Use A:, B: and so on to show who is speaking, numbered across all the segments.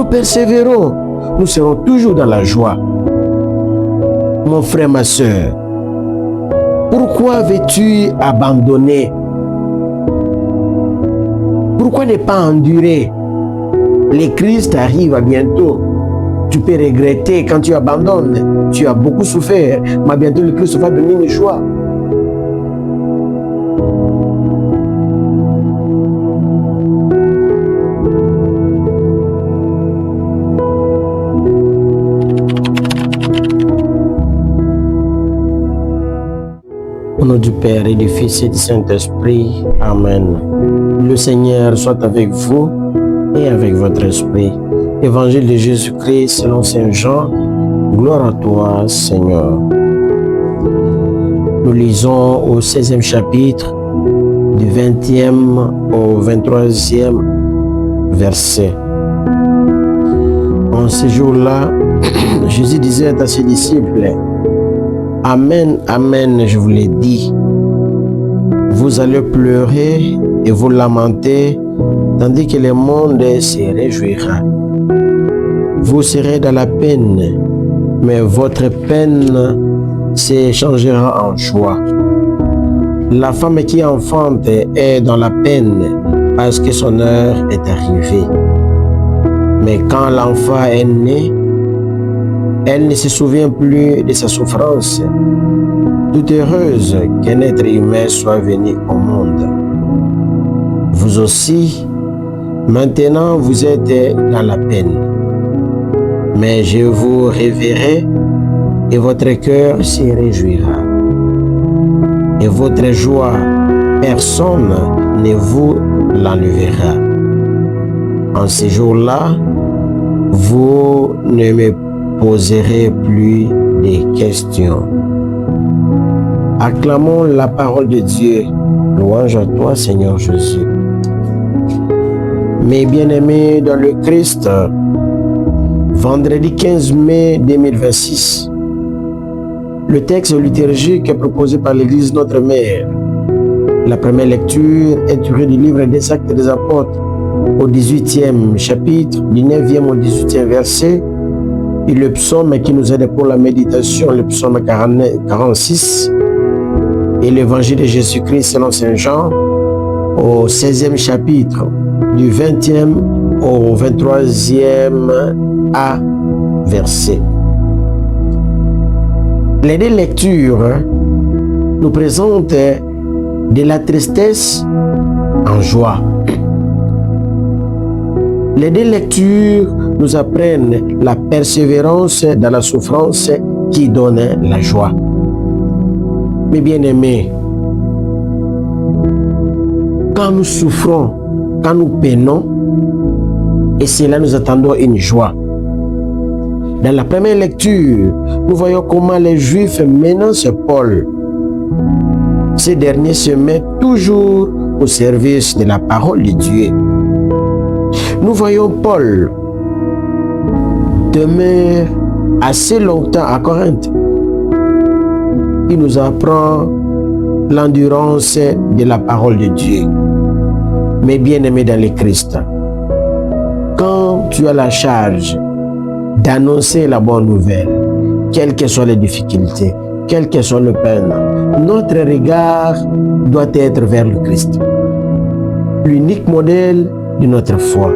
A: nous persévérons, nous serons toujours dans la joie. Mon frère, ma soeur, pourquoi veux-tu abandonner? Pourquoi ne pas endurer? Le Christ arrive à bientôt. Tu peux regretter quand tu abandonnes. Tu as beaucoup souffert, mais bientôt le Christ va donner une joie. Au nom du Père et du Fils et du Saint-Esprit. Amen. Le Seigneur soit avec vous et avec votre esprit. Évangile de Jésus-Christ selon Saint Jean. Gloire à toi, Seigneur. Nous lisons au 16e chapitre, du 20e au 23e verset. En ce jour-là, Jésus disait à ses disciples, « Amen, amen, je vous l'ai dit. Vous allez pleurer et vous lamenter, tandis que le monde se réjouira. Vous serez dans la peine, mais votre peine se changera en joie. La femme qui enfante est dans la peine parce que son heure est arrivée. Mais quand l'enfant est né, elle ne se souvient plus de sa souffrance. Toute heureuse qu'un être humain soit venu au monde. Vous aussi, maintenant vous êtes dans la peine. Mais je vous reverrai et votre cœur se réjouira. Et votre joie, personne ne vous l'enlèvera. En ce jour-là, vous ne me poserez plus de questions. Acclamons la parole de Dieu. Louange à toi, Seigneur Jésus. Mes bien-aimés dans le Christ, vendredi 15 mai 2026, le texte liturgique proposé par l'Église Notre Mère. La première lecture est tirée du livre des Actes des Apôtres, au 18e chapitre, du 9e au 18e verset, et le psaume qui nous aide pour la méditation, le psaume 46, et l'évangile de Jésus-Christ selon Saint Jean, au 16e chapitre, du 20e au 23e A verset. Les deux lectures nous présentent de la tristesse en joie. Les deux lectures nous apprennent la persévérance dans la souffrance qui donne la joie. Mes bien-aimés, quand nous souffrons, quand nous peinons, et c'est là nous attendons une joie. Dans la première lecture, nous voyons comment les Juifs menacent Paul. Ces derniers se mettent toujours au service de la parole de Dieu. Nous voyons Paul demeure assez longtemps à Corinthe. Il nous apprend l'endurance de la parole de Dieu. Mais bien-aimés dans le Christ, quand tu as la charge d'annoncer la bonne nouvelle, quelles que soient les difficultés, quelles que soient les peines, notre regard doit être vers le Christ. L'unique modèle de notre foi,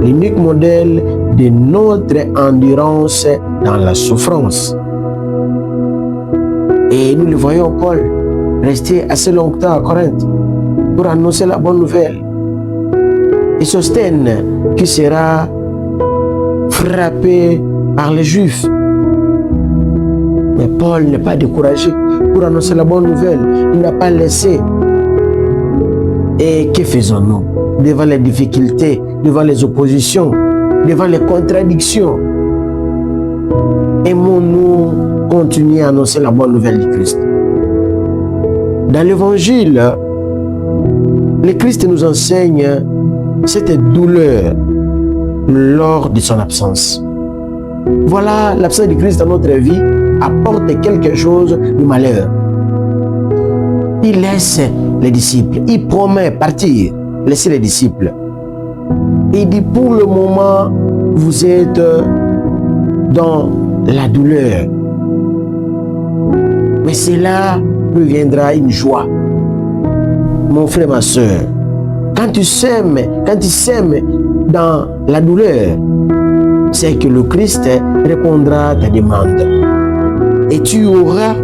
A: l'unique modèle de notre endurance dans la souffrance. Et nous le voyons Paul rester assez longtemps à Corinthe pour annoncer la bonne nouvelle. Et Sosthène qui sera frappé par les Juifs. Mais Paul n'est pas découragé pour annoncer la bonne nouvelle. Il n'a pas laissé. Et que faisons-nous devant les difficultés, devant les oppositions, devant les contradictions? Aimons-nous continuer à annoncer la bonne nouvelle du Christ? Dans l'Évangile, le Christ nous enseigne cette douleur lors de son absence. Voilà, l'absence du Christ dans notre vie apporte quelque chose de malheur. Il laisse les disciples, il promet partir, laisser les disciples. Il dit pour le moment, vous êtes dans la douleur. Mais c'est là que viendra une joie. Mon frère, ma soeur, quand tu sèmes dans la douleur, c'est que le Christ répondra à ta demande. Et tu auras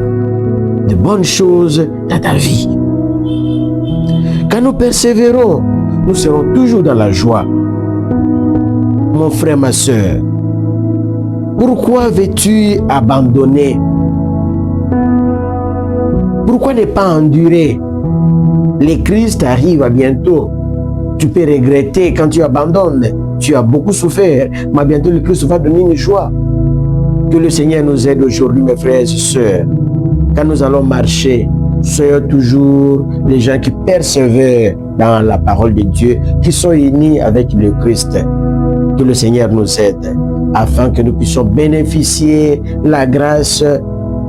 A: de bonnes choses dans ta vie. Quand nous persévérons, nous serons toujours dans la joie. Mon frère, ma soeur, pourquoi veux-tu abandonner? Pourquoi ne pas endurer? Le Christ arrive à bientôt. Tu peux regretter quand tu abandonnes. Tu as beaucoup souffert, mais bientôt le Christ va donner une joie. Que le Seigneur nous aide aujourd'hui, mes frères et sœurs. Quand nous allons marcher, soyons toujours les gens qui persévèrent dans la parole de Dieu, qui sont unis avec le Christ. Que le Seigneur nous aide afin que nous puissions bénéficier de la grâce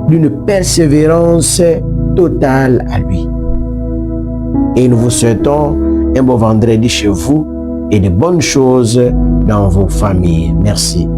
A: d'une persévérance totale à lui. Et nous vous souhaitons un bon vendredi chez vous et de bonnes choses dans vos familles. Merci.